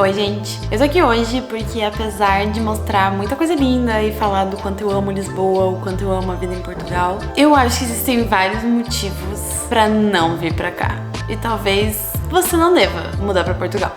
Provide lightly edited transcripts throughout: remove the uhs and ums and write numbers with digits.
Oi gente, eu tô aqui hoje porque apesar de mostrar muita coisa linda e falar do quanto eu amo Lisboa, o quanto eu amo a vida em Portugal, eu acho que existem vários motivos pra não vir pra cá. E talvez você não deva mudar pra Portugal.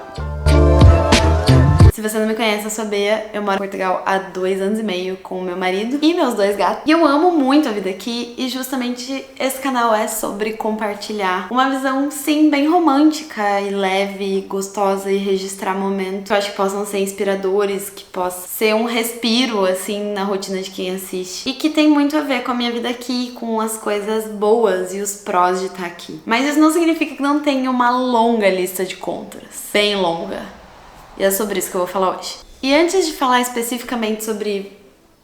Se você não me conhece, eu sou a Bea, eu moro em Portugal há 2 anos e meio com o meu marido e meus 2 gatos. E eu amo muito a vida aqui e justamente esse canal é sobre compartilhar uma visão, sim, bem romântica e leve, gostosa e registrar momentos que eu acho que possam ser inspiradores, que possam ser um respiro, assim, na rotina de quem assiste. E que tem muito a ver com a minha vida aqui, com as coisas boas e os prós de estar aqui. Mas isso não significa que não tenha uma longa lista de contras, bem longa. E é sobre isso que eu vou falar hoje. E antes de falar especificamente sobre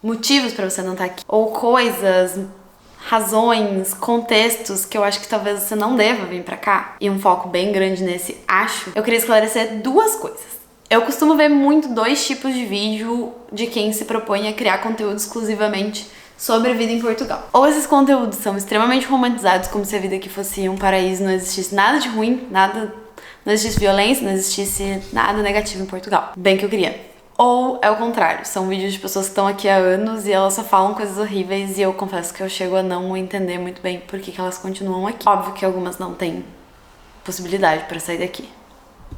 motivos pra você não estar aqui, ou coisas, razões, contextos que eu acho que talvez você não deva vir pra cá, e um foco bem grande nesse acho, eu queria esclarecer 2 coisas. Eu costumo ver muito 2 tipos de vídeo de quem se propõe a criar conteúdo exclusivamente sobre a vida em Portugal. Ou esses conteúdos são extremamente romantizados, como se a vida aqui fosse um paraíso, não existisse nada de ruim, não existisse violência, não existisse nada negativo em Portugal. Bem que eu queria. Ou é o contrário, são vídeos de pessoas que estão aqui há anos e elas só falam coisas horríveis e eu confesso que eu chego a não entender muito bem por que elas continuam aqui. Óbvio que algumas não têm possibilidade pra sair daqui.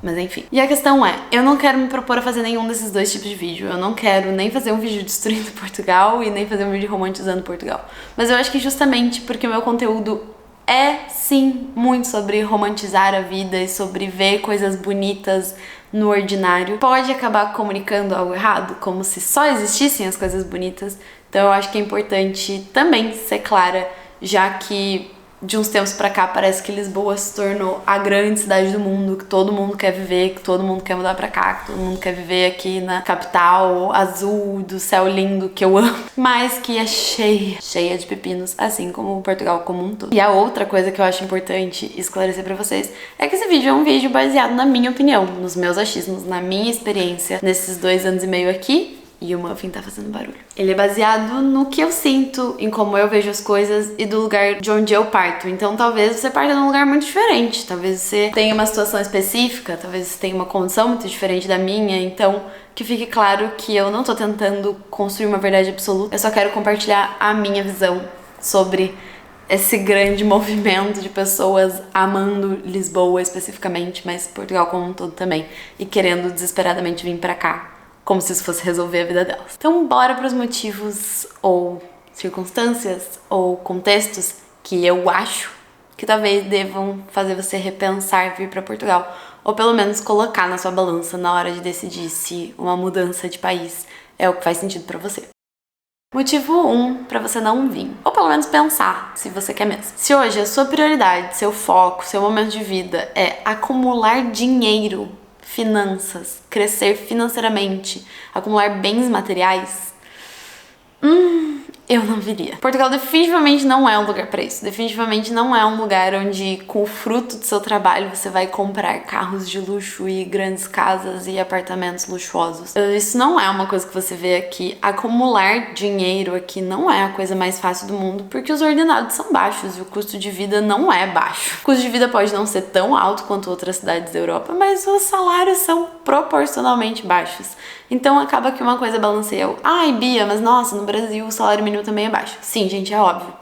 Mas enfim. E a questão é, eu não quero me propor a fazer nenhum desses 2 tipos de vídeo. Eu não quero nem fazer um vídeo destruindo Portugal e nem fazer um vídeo romantizando Portugal. Mas eu acho que justamente porque o meu conteúdo é, sim, muito sobre romantizar a vida e sobre ver coisas bonitas no ordinário, pode acabar comunicando algo errado, como se só existissem as coisas bonitas. Então eu acho que é importante também ser clara, já que de uns tempos pra cá parece que Lisboa se tornou a grande cidade do mundo, que todo mundo quer viver, que todo mundo quer mudar pra cá, que todo mundo quer viver aqui na capital azul, do céu lindo que eu amo, mas que é cheia de pepinos, assim como Portugal como um todo. E a outra coisa que eu acho importante esclarecer pra vocês é que esse vídeo é um vídeo baseado na minha opinião, nos meus achismos, na minha experiência nesses 2 anos e meio aqui. E o muffin tá fazendo barulho. Ele é baseado no que eu sinto, em como eu vejo as coisas e do lugar de onde eu parto. Então talvez você parta de um lugar muito diferente. Talvez você tenha uma situação específica, talvez você tenha uma condição muito diferente da minha. Então que fique claro que eu não tô tentando construir uma verdade absoluta. Eu só quero compartilhar a minha visão sobre esse grande movimento de pessoas amando Lisboa especificamente, mas Portugal como um todo também. E querendo desesperadamente vir pra cá, como se isso fosse resolver a vida delas. Então bora para os motivos ou circunstâncias ou contextos que eu acho que talvez devam fazer você repensar vir para Portugal, ou pelo menos colocar na sua balança na hora de decidir se uma mudança de país é o que faz sentido para você. Motivo 1 para você não vir, ou pelo menos pensar se você quer mesmo. Se hoje a sua prioridade, seu foco, seu momento de vida é acumular dinheiro, finanças, crescer financeiramente, acumular bens materiais, eu não viria. Portugal definitivamente não é um lugar para isso. Definitivamente não é um lugar onde, com o fruto do seu trabalho, você vai comprar carros de luxo e grandes casas e apartamentos luxuosos. Isso não é uma coisa que você vê aqui. Acumular dinheiro aqui não é a coisa mais fácil do mundo, porque os ordenados são baixos e o custo de vida não é baixo. O custo de vida pode não ser tão alto quanto outras cidades da Europa, mas os salários são proporcionalmente baixos. Então acaba que uma coisa balanceia. Ai, Bia, mas nossa, no Brasil o salário mínimo também é baixo. Sim, gente, é óbvio,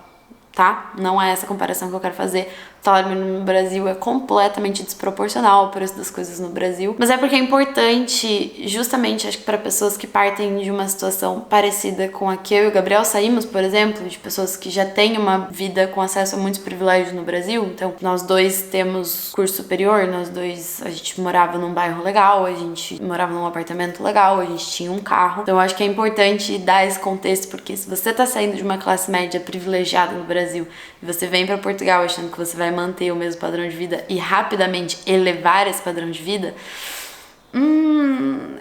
tá? Não é essa comparação que eu quero fazer. O salário mínimo no Brasil é completamente desproporcional ao preço das coisas no Brasil. Mas é porque é importante, justamente, acho que para pessoas que partem de uma situação parecida com a que eu e o Gabriel saímos, por exemplo, de pessoas que já têm uma vida com acesso a muitos privilégios no Brasil. Então, nós 2 temos curso superior, nós 2, a gente morava num bairro legal, a gente morava num apartamento legal, a gente tinha um carro. Então, eu acho que é importante dar esse contexto, porque se você tá saindo de uma classe média privilegiada no Brasil e você vem para Portugal achando que você vai manter o mesmo padrão de vida e rapidamente elevar esse padrão de vida,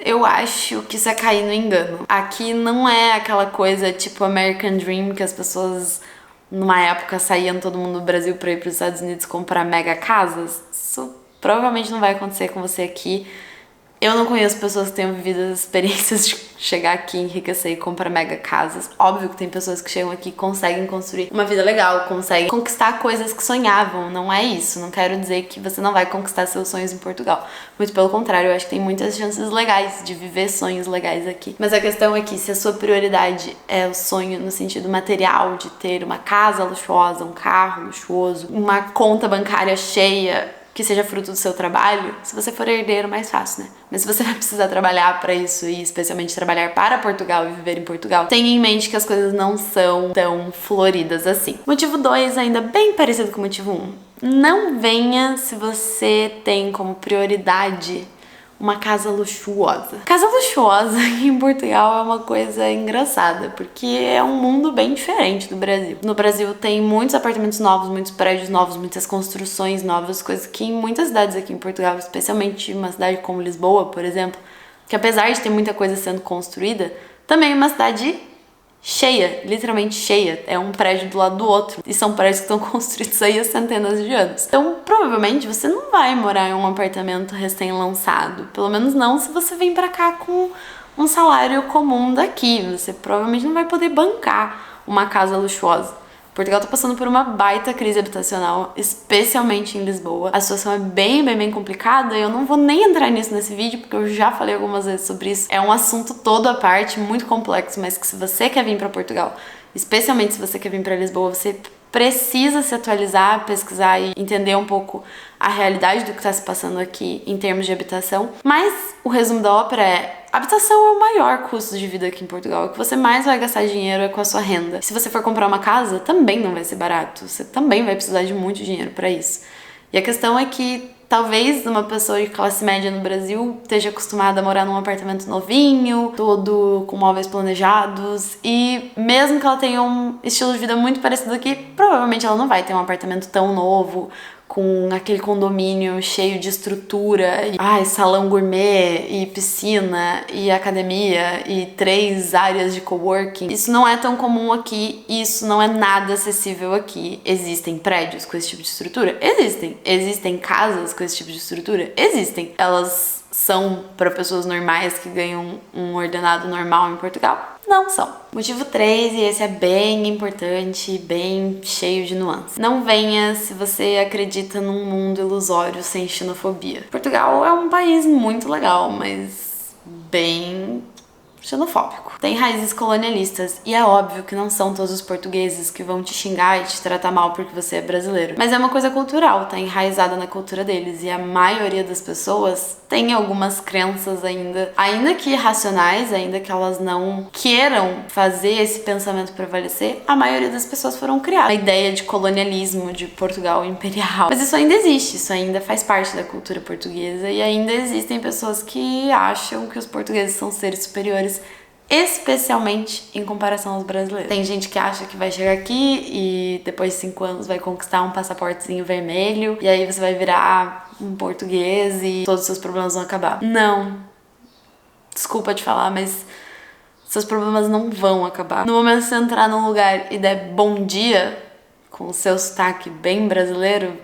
eu acho que isso é cair no engano. Aqui não é aquela coisa tipo American Dream que as pessoas numa época saíam todo mundo do Brasil para ir para os Estados Unidos comprar mega casas. Isso provavelmente não vai acontecer com você aqui. Eu não conheço pessoas que tenham vivido as experiências de chegar aqui, enriquecer e comprar mega casas. Óbvio que tem pessoas que chegam aqui e conseguem construir uma vida legal, conseguem conquistar coisas que sonhavam. Não é isso. Não quero dizer que você não vai conquistar seus sonhos em Portugal. Muito pelo contrário, eu acho que tem muitas chances legais de viver sonhos legais aqui. Mas a questão é que se a sua prioridade é o sonho no sentido material, de ter uma casa luxuosa, um carro luxuoso, uma conta bancária cheia, que seja fruto do seu trabalho, se você for herdeiro, mais fácil, né? Mas se você vai precisar trabalhar para isso e especialmente trabalhar para Portugal e viver em Portugal, tenha em mente que as coisas não são tão floridas assim. Motivo 2, ainda bem parecido com o motivo 1. Não venha se você tem como prioridade uma casa luxuosa. Casa luxuosa aqui em Portugal é uma coisa engraçada, porque é um mundo bem diferente do Brasil. No Brasil tem muitos apartamentos novos, muitos prédios novos, muitas construções novas, coisas que em muitas cidades aqui em Portugal, especialmente uma cidade como Lisboa, por exemplo, que apesar de ter muita coisa sendo construída, também é uma cidade cheia, literalmente cheia. É um prédio do lado do outro. E são prédios que estão construídos aí há centenas de anos. Então, provavelmente, você não vai morar em um apartamento recém-lançado. Pelo menos não se você vem pra cá com um salário comum daqui. Você provavelmente não vai poder bancar uma casa luxuosa. Portugal tá passando por uma baita crise habitacional, especialmente em Lisboa. A situação é bem complicada e eu não vou nem entrar nisso nesse vídeo, porque eu já falei algumas vezes sobre isso. É um assunto todo à parte, muito complexo, mas que se você quer vir pra Portugal, especialmente se você quer vir pra Lisboa, você precisa se atualizar, pesquisar e entender um pouco a realidade do que está se passando aqui em termos de habitação. Mas o resumo da ópera é: habitação é o maior custo de vida aqui em Portugal. O que você mais vai gastar dinheiro é com a sua renda. Se você for comprar uma casa, também não vai ser barato. Você também vai precisar de muito dinheiro para isso. E a questão é que talvez uma pessoa de classe média no Brasil esteja acostumada a morar num apartamento novinho, todo com móveis planejados, e mesmo que ela tenha um estilo de vida muito parecido aqui, provavelmente ela não vai ter um apartamento tão novo, com aquele condomínio cheio de estrutura, e salão gourmet, e piscina, e academia, e 3 áreas de coworking. Isso não é tão comum aqui, e isso não é nada acessível aqui. Existem prédios com esse tipo de estrutura? Existem. Existem casas com esse tipo de estrutura? Existem. Elas são para pessoas normais que ganham um ordenado normal em Portugal? Não são. Motivo 3, e esse é bem importante, bem cheio de nuances. Não venha se você acredita num mundo ilusório sem xenofobia. Portugal é um país muito legal, mas bem xenofóbico. Tem raízes colonialistas e é óbvio que não são todos os portugueses que vão te xingar e te tratar mal porque você é brasileiro. Mas é uma coisa cultural, tá enraizada na cultura deles, e a maioria das pessoas tem algumas crenças ainda que irracionais, ainda que elas não queiram fazer esse pensamento prevalecer, a maioria das pessoas foram criadas. A ideia de colonialismo, de Portugal imperial. Mas isso ainda existe, isso ainda faz parte da cultura portuguesa, e ainda existem pessoas que acham que os portugueses são seres superiores, especialmente em comparação aos brasileiros. Tem gente que acha que vai chegar aqui e depois de 5 anos vai conquistar um passaportezinho vermelho, e aí você vai virar um português e todos os seus problemas vão acabar. Não. Desculpa te falar, mas seus problemas não vão acabar. No momento que você entrar num lugar e der bom dia, com o seu sotaque bem brasileiro,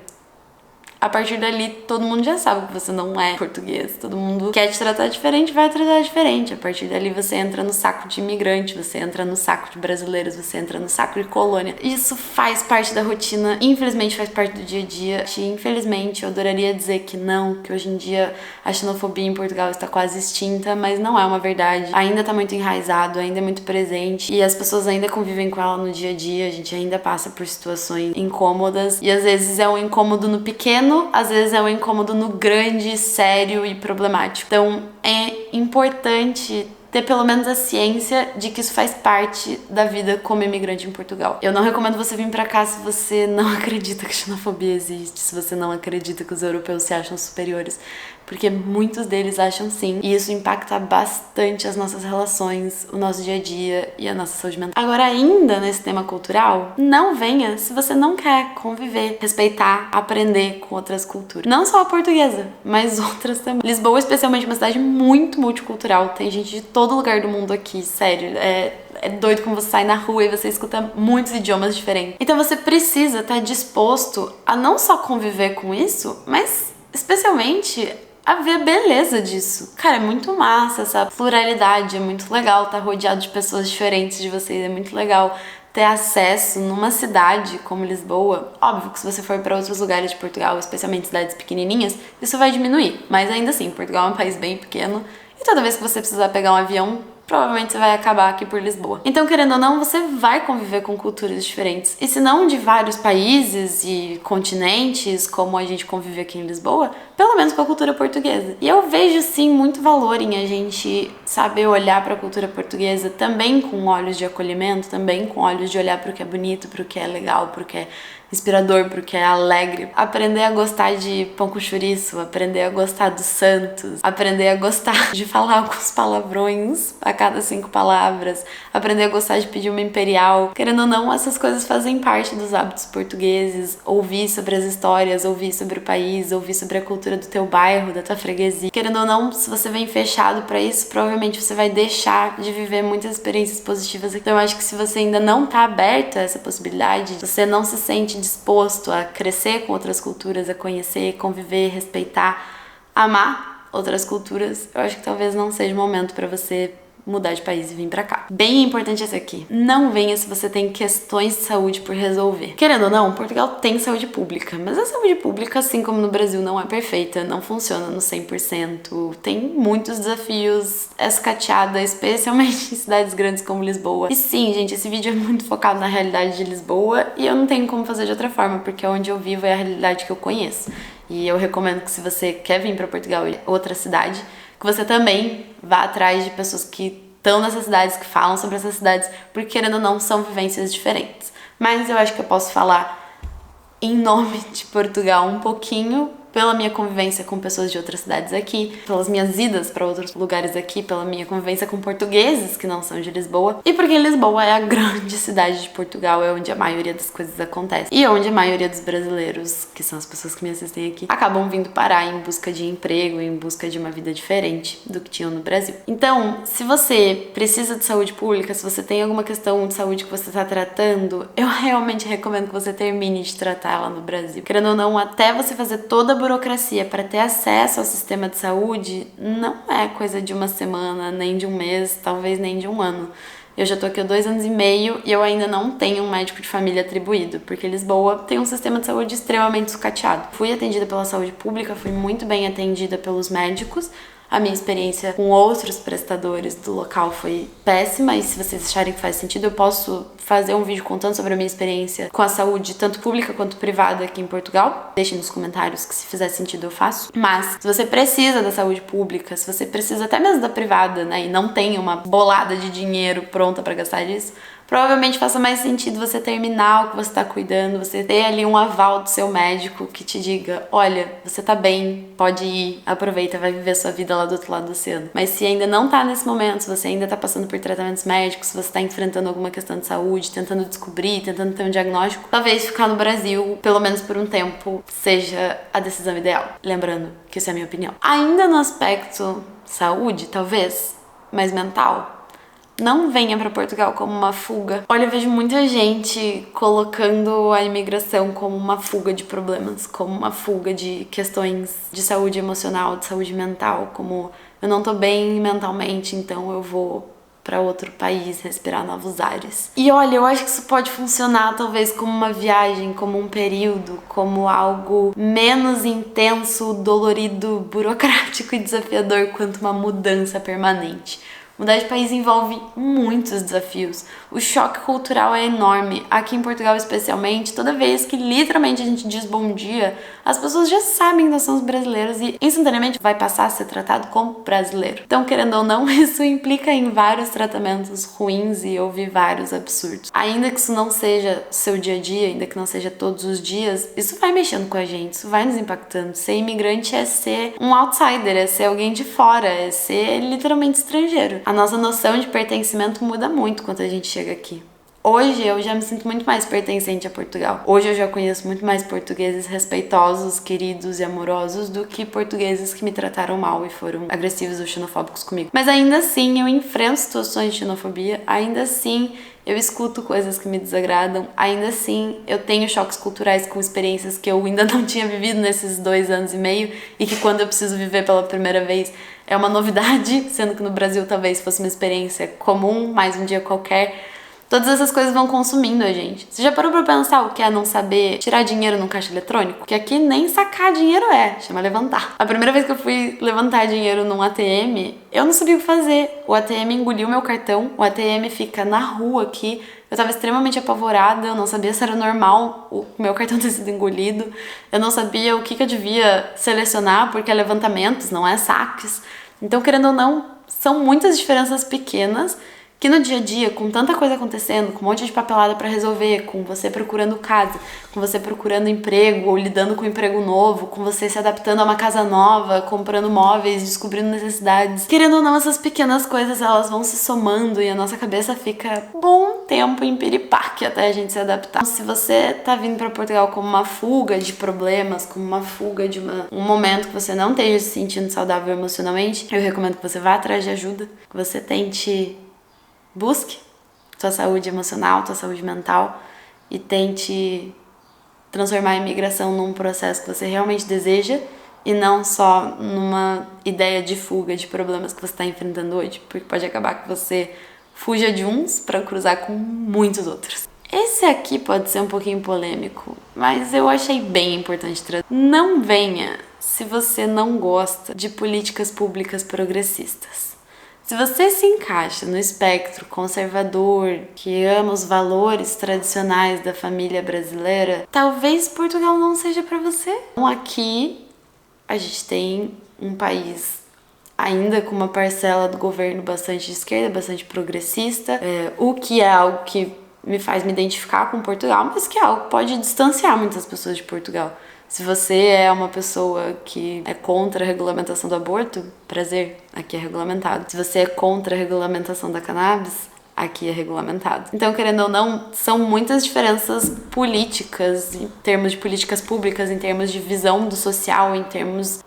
a partir dali, todo mundo já sabe que você não é português. Todo mundo quer te tratar diferente, vai tratar diferente. A partir dali, você entra no saco de imigrante, você entra no saco de brasileiros, você entra no saco de colônia. Isso faz parte da rotina, infelizmente faz parte do dia a dia. E, infelizmente, eu adoraria dizer que não, que hoje em dia a xenofobia em Portugal está quase extinta, mas não é uma verdade. Ainda está muito enraizado, ainda é muito presente, e as pessoas ainda convivem com ela no dia a dia. A gente ainda passa por situações incômodas, e às vezes é um incômodo no pequeno, às vezes é um incômodo no grande, sério e problemático. Então é importante ter pelo menos a ciência de que isso faz parte da vida como imigrante em Portugal. Eu não recomendo você vir pra cá se você não acredita que xenofobia existe, se você não acredita que os europeus se acham superiores, porque muitos deles acham sim, e isso impacta bastante as nossas relações, o nosso dia a dia e a nossa saúde mental. Agora, ainda nesse tema cultural, não venha se você não quer conviver, respeitar, aprender com outras culturas. Não só a portuguesa, mas outras também. Lisboa, especialmente, é uma cidade muito multicultural, tem gente de todo lugar do mundo aqui, sério, é doido como você sai na rua e você escuta muitos idiomas diferentes. Então você precisa estar disposto a não só conviver com isso, mas especialmente a ver a beleza disso. Cara, é muito massa essa pluralidade, é muito legal estar rodeado de pessoas diferentes de vocês, é muito legal ter acesso numa cidade como Lisboa. Óbvio que se você for para outros lugares de Portugal, especialmente cidades pequenininhas, isso vai diminuir, mas ainda assim, Portugal é um país bem pequeno e toda vez que você precisar pegar um avião, provavelmente você vai acabar aqui por Lisboa. Então, querendo ou não, você vai conviver com culturas diferentes. E se não de vários países e continentes, como a gente convive aqui em Lisboa, pelo menos com a cultura portuguesa. E eu vejo, sim, muito valor em a gente saber olhar para a cultura portuguesa também com olhos de acolhimento, também com olhos de olhar para o que é bonito, para o que é legal, para o que é inspirador, porque é alegre. Aprender a gostar de pão com chouriço, aprender a gostar dos santos, aprender a gostar de falar alguns palavrões a cada 5 palavras, aprender a gostar de pedir uma imperial. Querendo ou não, essas coisas fazem parte dos hábitos portugueses. Ouvir sobre as histórias, ouvir sobre o país, ouvir sobre a cultura do teu bairro, da tua freguesia. Querendo ou não, se você vem fechado pra isso, provavelmente você vai deixar de viver muitas experiências positivas. Então eu acho que se você ainda não tá aberto a essa possibilidade, você não se sente disposto a crescer com outras culturas, a conhecer, conviver, respeitar, amar outras culturas, eu acho que talvez não seja o momento pra você mudar de país e vir pra cá. Bem importante esse aqui. Não venha se você tem questões de saúde por resolver. Querendo ou não, Portugal tem saúde pública, mas a saúde pública, assim como no Brasil, não é perfeita, não funciona no 100%, tem muitos desafios, é escateada, especialmente em cidades grandes como Lisboa. E sim, gente, esse vídeo é muito focado na realidade de Lisboa e eu não tenho como fazer de outra forma, porque onde eu vivo é a realidade que eu conheço. E eu recomendo que se você quer vir pra Portugal ou outra cidade, que você também vá atrás de pessoas que estão nessas cidades, que falam sobre essas cidades, porque querendo ou não, são vivências diferentes. Mas eu acho que eu posso falar em nome de Portugal um pouquinho, pela minha convivência com pessoas de outras cidades aqui, pelas minhas idas para outros lugares aqui, pela minha convivência com portugueses que não são de Lisboa, e porque Lisboa é a grande cidade de Portugal, é onde a maioria das coisas acontece, e onde a maioria dos brasileiros, que são as pessoas que me assistem aqui, acabam vindo parar em busca de emprego, em busca de uma vida diferente do que tinham no Brasil. Então, se você precisa de saúde pública, se você tem alguma questão de saúde que você está tratando, eu realmente recomendo que você termine de tratar ela no Brasil. Querendo ou não, até você fazer toda a burocracia para ter acesso ao sistema de saúde não é coisa de uma semana, nem de um mês, talvez nem de um ano. Eu já tô aqui há 2 anos e meio e eu ainda não tenho um médico de família atribuído, porque Lisboa tem um sistema de saúde extremamente sucateado. Fui atendida pela saúde pública, fui muito bem atendida pelos médicos. A minha experiência com outros prestadores do local foi péssima e se vocês acharem que faz sentido, eu posso fazer um vídeo contando sobre a minha experiência com a saúde, tanto pública quanto privada aqui em Portugal. Deixem nos comentários que se fizer sentido eu faço. Mas se você precisa da saúde pública, se você precisa até mesmo da privada, né, e não tem uma bolada de dinheiro pronta para gastar disso, provavelmente faça mais sentido você terminar o que você está cuidando, você ter ali um aval do seu médico que te diga, olha, você tá bem, pode ir, aproveita, vai viver sua vida lá do outro lado do oceano. Mas se ainda não tá nesse momento, se você ainda tá passando por tratamentos médicos, se você tá enfrentando alguma questão de saúde, tentando descobrir, tentando ter um diagnóstico, talvez ficar no Brasil, pelo menos por um tempo, seja a decisão ideal. Lembrando que isso é a minha opinião. Ainda no aspecto saúde, talvez, mais mental, não venha para Portugal como uma fuga. Olha, eu vejo muita gente colocando a imigração como uma fuga de problemas, como uma fuga de questões de saúde emocional, de saúde mental, como eu não tô bem mentalmente, então eu vou para outro país respirar novos ares. E olha, eu acho que isso pode funcionar talvez como uma viagem, como um período, como algo menos intenso, dolorido, burocrático e desafiador quanto uma mudança permanente. Mudar de país envolve muitos desafios. O choque cultural é enorme. Aqui em Portugal, especialmente, toda vez que literalmente a gente diz bom dia, as pessoas já sabem que nós somos brasileiros e instantaneamente vai passar a ser tratado como brasileiro. Então, querendo ou não, isso implica em vários tratamentos ruins e ouvir vários absurdos. Ainda que isso não seja seu dia a dia, ainda que não seja todos os dias, isso vai mexendo com a gente, isso vai nos impactando. Ser imigrante é ser um outsider, é ser alguém de fora, é ser literalmente estrangeiro. A nossa noção de pertencimento muda muito quando a gente chega aqui. Hoje eu já me sinto muito mais pertencente a Portugal. Hoje eu já conheço muito mais portugueses respeitosos, queridos e amorosos do que portugueses que me trataram mal e foram agressivos ou xenofóbicos comigo. Mas ainda assim eu enfrento situações de xenofobia, ainda assim eu escuto coisas que me desagradam, ainda assim eu tenho choques culturais com experiências que eu ainda não tinha vivido nesses 2 anos e meio e que quando eu preciso viver pela primeira vez é uma novidade, sendo que no Brasil talvez fosse uma experiência comum, mais um dia qualquer. Todas essas coisas vão consumindo a gente. Você já parou pra pensar o que é não saber tirar dinheiro num caixa eletrônico? Porque aqui nem sacar dinheiro chama levantar. A primeira vez que eu fui levantar dinheiro num ATM, eu não sabia o que fazer. O ATM engoliu meu cartão, o ATM fica na rua aqui. Eu tava extremamente apavorada, eu não sabia se era normal o meu cartão ter sido engolido. Eu não sabia o que eu devia selecionar, porque é levantamentos, não é saques. Então, querendo ou não, são muitas diferenças pequenas que no dia a dia, com tanta coisa acontecendo, com um monte de papelada pra resolver, com você procurando casa, com você procurando emprego ou lidando com um emprego novo, com você se adaptando a uma casa nova, comprando móveis, descobrindo necessidades. Querendo ou não, essas pequenas coisas, elas vão se somando e a nossa cabeça fica bom tempo em piripaque até a gente se adaptar. Se você tá vindo pra Portugal como uma fuga de problemas, como uma fuga de um momento que você não esteja se sentindo saudável emocionalmente, eu recomendo que você vá atrás de ajuda, que você tente... Busque sua saúde emocional, sua saúde mental e tente transformar a imigração num processo que você realmente deseja e não só numa ideia de fuga de problemas que você está enfrentando hoje, porque pode acabar que você fuja de uns para cruzar com muitos outros. Esse aqui pode ser um pouquinho polêmico, mas eu achei bem importante trazer. Não venha se você não gosta de políticas públicas progressistas. Se você se encaixa no espectro conservador, que ama os valores tradicionais da família brasileira, talvez Portugal não seja para você. Então, aqui a gente tem um país ainda com uma parcela do governo bastante de esquerda, bastante progressista, o que é algo que me faz me identificar com Portugal, mas que é algo que pode distanciar muitas pessoas de Portugal. Se você é uma pessoa que é contra a regulamentação do aborto, prazer, aqui é regulamentado. Se você é contra a regulamentação da cannabis, aqui é regulamentado. Então, querendo ou não, são muitas diferenças políticas, em termos de políticas públicas, em termos de visão do social, em termos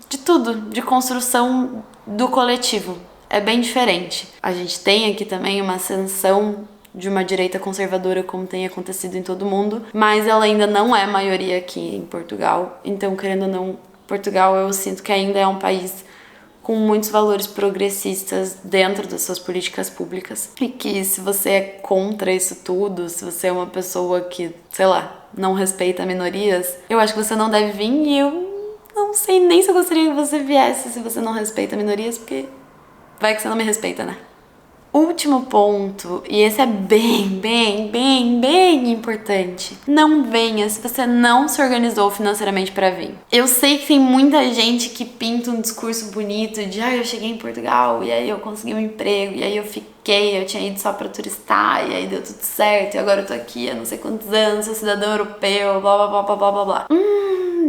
de tudo, de construção do coletivo. É bem diferente. A gente tem aqui também uma ascensão de uma direita conservadora, como tem acontecido em todo mundo, mas ela ainda não é maioria aqui em Portugal. Então, querendo ou não, Portugal eu sinto que ainda é um país com muitos valores progressistas dentro das suas políticas públicas. E que se você é contra isso tudo, se você é uma pessoa que, sei lá, não respeita minorias, eu acho que você não deve vir e eu não sei nem se eu gostaria que você viesse se você não respeita minorias, porque vai que você não me respeita, né? Último ponto, e esse é bem importante. Não venha se você não se organizou financeiramente para vir. Eu sei que tem muita gente que pinta um discurso bonito de eu cheguei em Portugal e aí eu consegui um emprego e aí eu fiquei, eu tinha ido só pra turistar e aí deu tudo certo e agora eu tô aqui há não sei quantos anos, sou cidadão europeu, blá blá blá blá blá blá blá.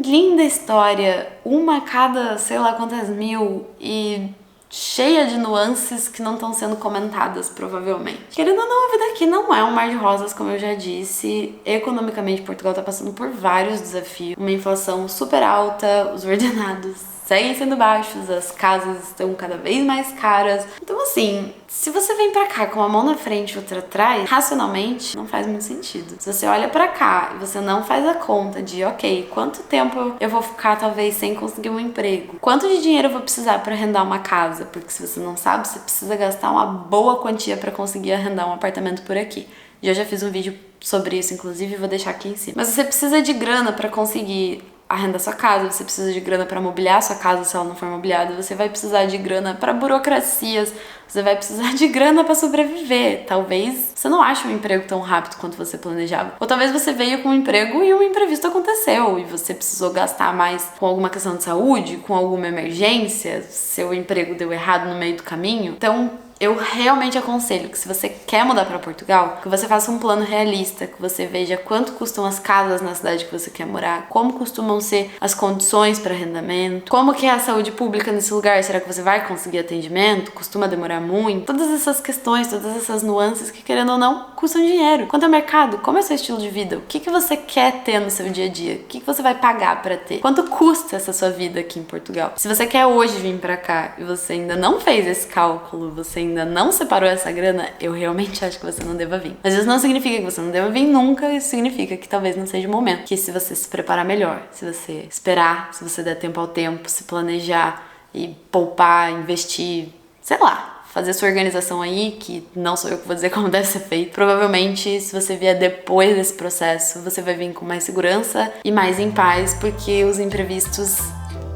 Linda história, uma a cada sei lá quantas mil e cheia de nuances que não estão sendo comentadas, provavelmente. Querendo ou não, a vida aqui não é um mar de rosas, como eu já disse. Economicamente, Portugal está passando por vários desafios. Uma inflação super alta, os ordenados seguem sendo baixos, as casas estão cada vez mais caras. Então, assim, se você vem pra cá com uma mão na frente e outra atrás, racionalmente, não faz muito sentido. Se você olha pra cá e você não faz a conta de, ok, quanto tempo eu vou ficar talvez sem conseguir um emprego? Quanto de dinheiro eu vou precisar pra arrendar uma casa? Porque se você não sabe, você precisa gastar uma boa quantia pra conseguir arrendar um apartamento por aqui. E eu já fiz um vídeo sobre isso, inclusive, e vou deixar aqui em cima. Mas você precisa de grana pra conseguir arrendar sua casa, você precisa de grana para mobiliar sua casa se ela não for mobiliada, você vai precisar de grana para burocracias, você vai precisar de grana para sobreviver. Talvez você não ache um emprego tão rápido quanto você planejava. Ou talvez você veio com um emprego e um imprevisto aconteceu e você precisou gastar mais com alguma questão de saúde, com alguma emergência, seu emprego deu errado no meio do caminho. Então, Eu realmente aconselho que se você quer mudar pra Portugal, que você faça um plano realista, que você veja quanto custam as casas na cidade que você quer morar, como costumam ser as condições para arrendamento, como que é a saúde pública nesse lugar, será que você vai conseguir atendimento, costuma demorar muito, todas essas questões, todas essas nuances que, querendo ou não, custam dinheiro. Quanto ao mercado, como é o seu estilo de vida, o que você quer ter no seu dia a dia, o que você vai pagar para ter, quanto custa essa sua vida aqui em Portugal. Se você quer hoje vir para cá e você ainda não fez esse cálculo, você ainda não separou essa grana, eu realmente acho que você não deva vir. Mas isso não significa que você não deva vir nunca, isso significa que talvez não seja o momento. Que se você se preparar melhor, se você esperar, se você der tempo ao tempo, se planejar e poupar, investir, sei lá, fazer sua organização aí, que não sou eu que vou dizer como deve ser feito. Provavelmente, se você vier depois desse processo, você vai vir com mais segurança e mais em paz, porque os imprevistos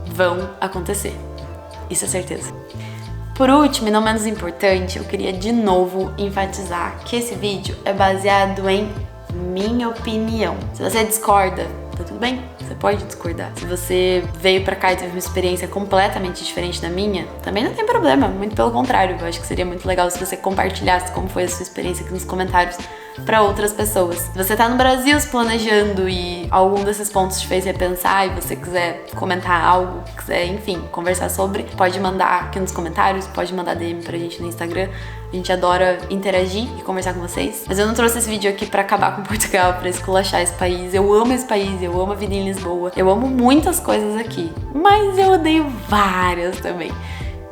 vão acontecer. Isso é certeza. Por último, e não menos importante, eu queria de novo enfatizar que esse vídeo é baseado em minha opinião. Se você discorda, tá tudo bem, você pode discordar. Se você veio pra cá e teve uma experiência completamente diferente da minha, também não tem problema, muito pelo contrário. Eu acho que seria muito legal se você compartilhasse como foi a sua experiência aqui nos comentários para outras pessoas. Se você tá no Brasil se planejando e algum desses pontos te fez repensar e você quiser comentar algo, quiser, enfim, conversar sobre, pode mandar aqui nos comentários, pode mandar DM pra gente no Instagram. A gente adora interagir e conversar com vocês. Mas eu não trouxe esse vídeo aqui pra acabar com Portugal, pra esculachar esse país. Eu amo esse país, eu amo a vida em Lisboa, eu amo muitas coisas aqui, mas eu odeio várias também.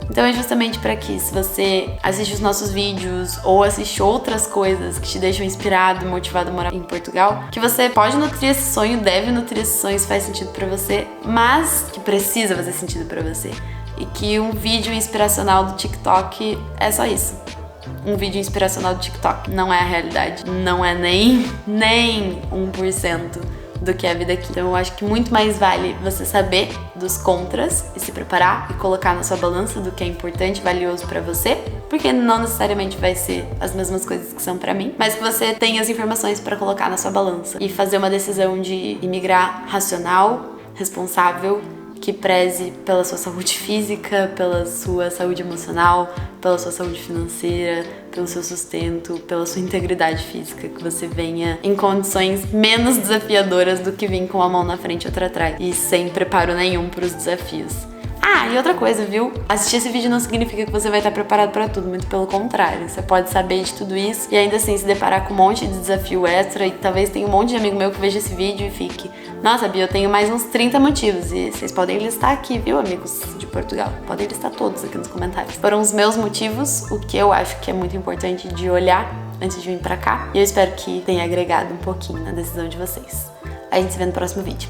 Então é justamente para que, se você assiste os nossos vídeos ou assiste outras coisas que te deixam inspirado e motivado a morar em Portugal, que você pode nutrir esse sonho, deve nutrir esse sonho se faz sentido para você, mas que precisa fazer sentido para você. E que um vídeo inspiracional do TikTok é só isso. Um vídeo inspiracional do TikTok não é a realidade, não é nem 1% do que é a vida aqui. Então eu acho que muito mais vale você saber dos contras e se preparar e colocar na sua balança do que é importante, valioso pra você, porque não necessariamente vai ser as mesmas coisas que são pra mim, mas que você tenha as informações pra colocar na sua balança e fazer uma decisão de imigrar racional, responsável, que preze pela sua saúde física, pela sua saúde emocional, pela sua saúde financeira, pelo seu sustento, pela sua integridade física, que você venha em condições menos desafiadoras do que vir com uma mão na frente e outra atrás e sem preparo nenhum para os desafios. Ah, e outra coisa, viu? Assistir esse vídeo não significa que você vai estar preparado para tudo, muito pelo contrário. Você pode saber de tudo isso e ainda assim se deparar com um monte de desafio extra, e talvez tenha um monte de amigo meu que veja esse vídeo e fique: nossa, Bia, eu tenho mais uns 30 motivos. E vocês podem listar aqui, viu, amigos de Portugal? Podem listar todos aqui nos comentários. Foram os meus motivos, o que eu acho que é muito importante de olhar antes de vir pra cá. E eu espero que tenha agregado um pouquinho na decisão de vocês. A gente se vê no próximo vídeo.